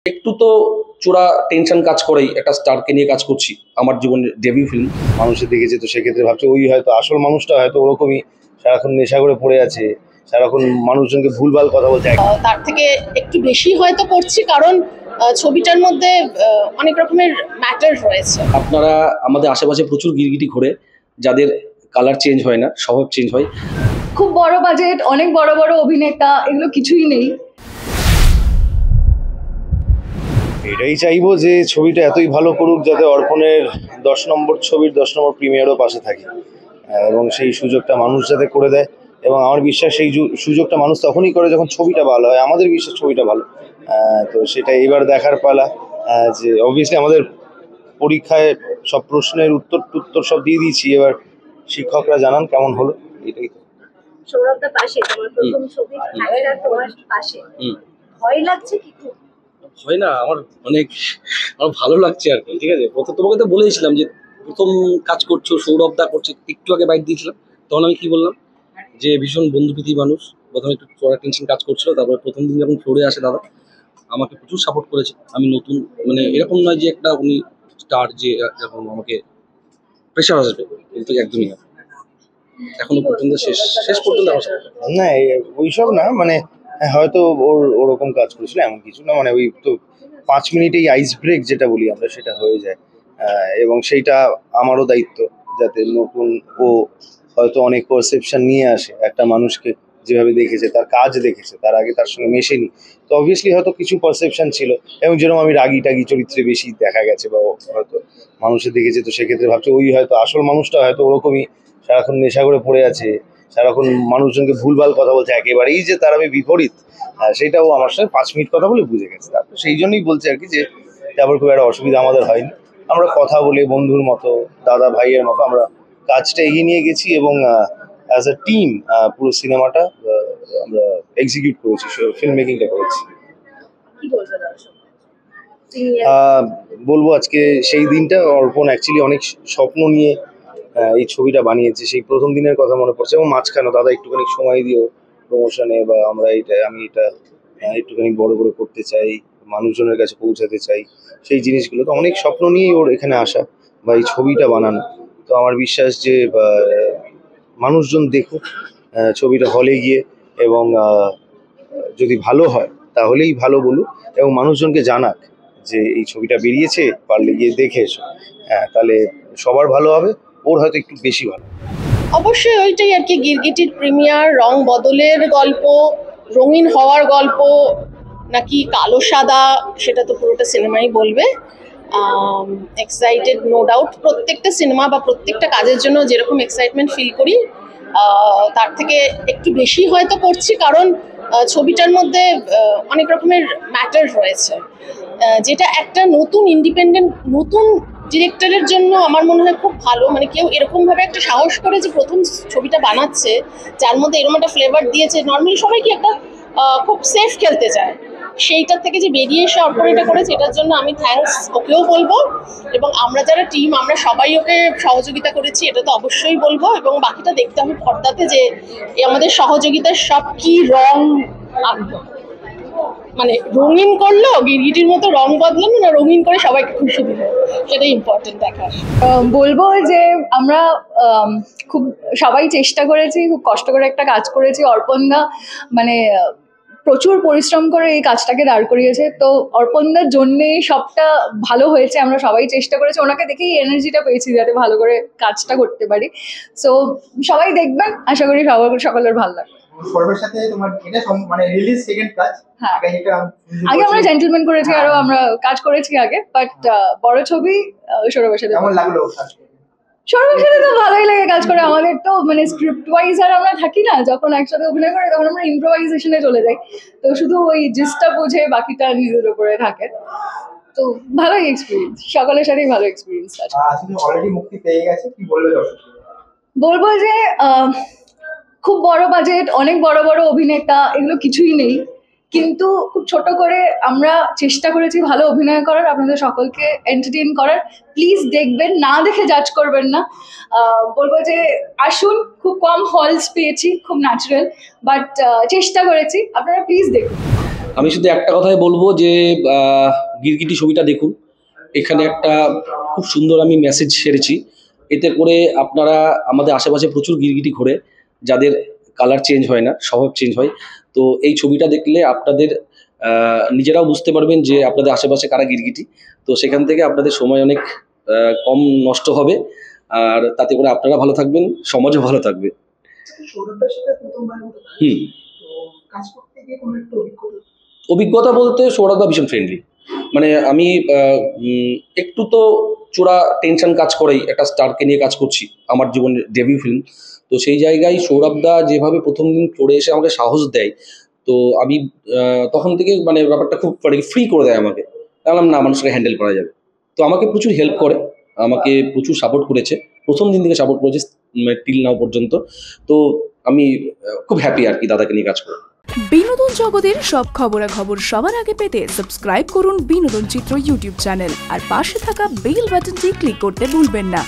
একটু তো চূড়া টেনশন কাজ করেই একটা স্টারকে নিয়ে কাজ করছি, আমার জীবনের ডেবিউ ফিল্ম। মানুষে দেখেছে তো সেক্ষেত্রে ভাবছে ওই হয়তো আসল মানুষটা হয়তো ওরকমই সারাক্ষণ নেশা করে পড়ে আছে, সারাক্ষণ মানুষজনকে ভুলভাল কথা বলছে। তার থেকে একটু বেশি হয়তো করছি, কারণ ছবিটার মধ্যে অনেক রকমের ম্যাটার রয়েছে। আপনারা আমাদের আশেপাশে প্রচুর গিরগিটি ঘোরে, যাদের কালার চেঞ্জ হয় না, স্বভাব চেঞ্জ হয়। খুব বড় বাজেট, অনেক বড় বড় অভিনেতা, এগুলো কিছুই নেই। এটাই চাইবো যে ছবিটা এতই ভালো করুক যাতে অর্পণের 10 নম্বর ছবির 10 নম্বর প্রিমিয়ারও পাশে থাকে, এবং সেই সুযোগটা মানুষ যাতে করে দেয়। এবং আমার বিশ্বাস সেই সুযোগটা মানুষ তখনই করে যখন ছবিটা ভালো হয়। আমাদের বিশ্বাস ছবিটা ভালো, তো সেটা এবার দেখার পালা। যে অবভিয়াসলি আমাদের পরীক্ষায় সব প্রশ্নের উত্তর সব দিয়ে দিয়েছি, এবার শিক্ষকরা জানান কেমন হলো, এটাই তো। সৌরভদা পাশে, তোমার প্রথম ছবি একটা তোমার পাশে, ভয় লাগছে কি? খুব হয় না, আমার ভালো লাগছে আর কি। ঠিক আছে, তোমাকে তো বলেছিলাম যে প্রথম কাজ করছো, সৌরভদা করছে, একটু আগে বাইট দিয়েছিলাম, তখন আমি কি বললাম যে ভীষণ বন্ধুপ্রীতি মানুষ। প্রথমে একটু চড়া টেনশন কাজ করছিল, তারপরে প্রথম দিন যখন ফ্লোরে আসে দাদা আমাকে প্রচুর সাপোর্ট করেছে। আমি নতুন, মানে এরকম নয় যে একটা উনি স্টার যে এরকম আমাকে প্রেশার আসবে, কিন্তু একদমই না। এখনো পর্যন্ত শেষ পর্যন্ত আমার সাথে। না ওইসব না, মানে হয়তো ওরকম কাজ করেছিল এমন কিছু না, মানে ওই তো 5 মিনিটেই আইস ব্রেক যেটা বলি আমরা, সেটা হয়ে যায়। এবং সেইটা আমারও দায়িত্ব, যাতে নতুন ও হয়তো অনেক পারসেপশন নিয়ে আসে একটা মানুষকে। যেভাবে দেখেছে, তার কাজ দেখেছে, তার আগে তার সঙ্গে মেশেনি, তো অবভিয়াসলি হয়তো কিছু পারসেপশন ছিল। এবং যেরকম আমি রাগি টাগি চরিত্রে বেশি দেখা গেছে, বা হয়তো মানুষে দেখেছে তো সেক্ষেত্রে ভাবছে ওই হয়তো আসল মানুষটা হয়তো ওরকমই সারাক্ষণ নেশা করে পড়ে আছে, সারাক্ষণ মানুষজনকে ভুলভাল কথা বলছে, একেবারেই যে তার আমি বিপরীত, সেটাও আমার সাথে 5 মিনিট কথা বলে বুঝে গেছে। তারপর সেই জন্যই বলছি আর কি, যে তারপর খুব একটা অসুবিধা আমাদের হয়নি। আমরা কথা বলে বন্ধুর মতো, দাদা ভাইয়ের মতো আমরা কাজটা এগিয়ে নিয়ে গেছি, এবং অ্যাজ এ টিম পুরো সিনেমাটা আমরা এক্সিকিউট করেছি, ফিল্ম মেকিংটা করেছি। কি বলবো দর্শক? বলবো আজকে সেই দিনটা, অর্পণ অ্যাকচুয়ালি অনেক স্বপ্ন নিয়ে এই ছবিটা বানিয়েছে। সেই প্রথম দিনের কথা মনে পড়ছে, এবং মাঝখানে দাদা একটুখানি সময় দিও প্রমোশনে, বা আমি এটা একটুখানি বড় করে করতে চাই, মানুষজনের কাছে পৌঁছাতে চাই, সেই জিনিসগুলো তো অনেক স্বপ্ন নিয়েই ওর এখানে আসা বা এই ছবিটা বানানো। তো আমার বিশ্বাস যে মানুষজন দেখুক ছবিটা হলে গিয়ে, এবং যদি ভালো হয় তাহলেই ভালো বলুক, এবং মানুষজনকে জানাক যে এই ছবিটা বেরিয়েছে, পারলে গিয়ে দেখে এসো। তাহলে সবার ভালো হবে, ওর হয়তো একটু বেশি ভালো। অবশ্যই ওইটাই আর কি, গিরগিটির প্রিমিয়ার, রং বদলের গল্প, রঙিন হওয়ার গল্প নাকি কালো সাদা, সেটা তো পুরোটা সিনেমাই বলবে। এক্সাইটেড নো ডাউট, প্রত্যেকটা সিনেমা বা প্রত্যেকটা কাজের জন্য যেরকম এক্সাইটমেন্ট ফিল করি, তার থেকে একটু বেশি হয়তো করছি, কারণ ছবিটার মধ্যে অনেক রকমের ম্যাটার রয়েছে, যেটা একটা নতুন ইন্ডিপেন্ডেন্ট নতুন ডিরেক্টরের জন্য আমার মনে হয় খুব ভালো। মানে কেউ এরকমভাবে একটা সাহস করে যে প্রথম ছবিটা বানাচ্ছে, যার মধ্যে এরকম একটা ফ্লেভার দিয়েছে। নর্মালি সবাই কি একটা খুব সেফ খেলতে চায়, সেইটার থেকে যে বেরিয়ে এসে অর্পণ এটা করেছে, এটার জন্য আমি থ্যাঙ্কস ওকেও বলবো, এবং আমরা যারা টিম আমরা সবাই ওকে সহযোগিতা করেছি, এটা তো অবশ্যই বলবো। এবং বাকিটা দেখতে হবে পর্দাতে যে আমাদের সহযোগিতার সব কি রং আনলো, মানে রঙিন করলো, গিরগিটির মতো রং বদলানো, না রঙিন করে সবাইকে খুশি দিল, সেটাই ইম্পর্টেন্ট দেখার। বলবো যে আমরা খুব সবাই চেষ্টা করেছি, খুব কষ্ট করে একটা কাজ করেছি। অর্পণদা মানে প্রচুর পরিশ্রম করে এই কাজটাকে দাঁড় করিয়েছে, তো অর্পণদার জন্যেই সবটা ভালো হয়েছে। আমরা সবাই চেষ্টা করেছি, ওনাকে দেখেই এনার্জিটা পেয়েছি যাতে ভালো করে কাজটা করতে পারি। সো সবাই দেখবেন, আশা করি সকলের ভালো লাগবে। সর্বের সাথে তোমার এটা মানে রিলিজ সেকেন্ড কাজ। হ্যাঁ, আগে আমরা জেন্টলম্যান করেছি, আরো আমরা কাজ করেছি আগে, বাট বড় ছবি সৌরভের সাথে। কেমন লাগলো? সৌরভের সাথে তো ভালোই লাগে কাজ করে। আমাদের তো মানে স্ক্রিপ্ট ওয়াইজ আর আমরা থাকি না, যখন একসাথে অভিনয় করে তখন আমরা ইম্প্রোভাইজেশনে চলে যাই, তো শুধু ওই জিসটা বুঝে বাকিটা নিজের উপরে থাকে। তো ভালোই এক্সপিরিয়েন্স, সকলের সাথেই ভালো এক্সপিরিয়েন্স আছে। আজকে অলরেডি মুক্তি পেয়ে গেছে, কি বলবে দর্শক? বলবো যে খুব বড় বাজেট, অনেক বড় বড় অভিনেতা, এগুলো কিছুই নেই, কিন্তু খুব ছোট করে আমরা চেষ্টা করেছি ভালো অভিনয় করার, আপনাদের সকলকে এন্টারটেইন করার। প্লিজ দেখবেন, না দেখে জাজ করবেন না। বলবো যে আসুন, খুব কম হলস পেয়েছি, খুব ন্যাচারাল, বাট চেষ্টা করেছি, আপনারা প্লিজ দেখুন। আমি শুধু একটা কথাই বলবো যে গিরগিটি ছবিটা দেখুন। এখানে একটা খুব সুন্দর আমি মেসেজ সেরেছি, এতে করে আপনারা আমাদের আশেপাশে প্রচুর গিরগিটি ঘোরে, যাদের কালার চেঞ্জ হয় না, স্বভাব চেঞ্জ হয়। তো এই ছবিটা দেখলে আপনাদের নিজেরাও বুঝতে পারবেন যে আপনাদের আশেপাশে কারা গিরগিটি। তো সেখান থেকে আপনাদের সময় অনেক কম নষ্ট হবে, আর তাতে করে আপনারা ভালো থাকবেন, সমাজও ভালো থাকবে। সৌরভের সাথে প্রথমবারের মতো কাজ। হুম। তো কাজ করতে গিয়ে কোনো একটা অভিজ্ঞতা? অভিজ্ঞতা বলতে সৌরভদা ভীষণ ফ্রেন্ডলি। মানে আমি একটু তো চোরা টেনশন কাজ করেই, একটা স্টারকে নিয়ে কাজ করছি, আমার জীবনের ডেবিউ ফিল্ম। তো সেই জায়গায় সৌরভদা যেভাবে প্রথম দিন চড়ে এসে আমাকে সাহস দেয়, তো আমি তখন থেকে মানে ব্যাপারটা খুব ফ্রি করে দেয় আমাকে। বললাম না, মানুষকে হ্যান্ডেল করা যাবে। তো আমাকে প্রচুর হেল্প করে, আমাকে প্রচুর সাপোর্ট করেছে, প্রথম দিন থেকে সাপোর্ট করেছে টিল নাও পর্যন্ত। তো আমি খুব হ্যাপি আর কি দাদাকে নিয়ে কাজ করে। বিনোদন জগতের সব খবরাখবর সবার আগে পেতে সাবস্ক্রাইব করুন বিনোদন চিত্র ইউটিউব চ্যানেল আর পাশে থাকা বেল বাটনটি ক্লিক করতে ভুলবেন না।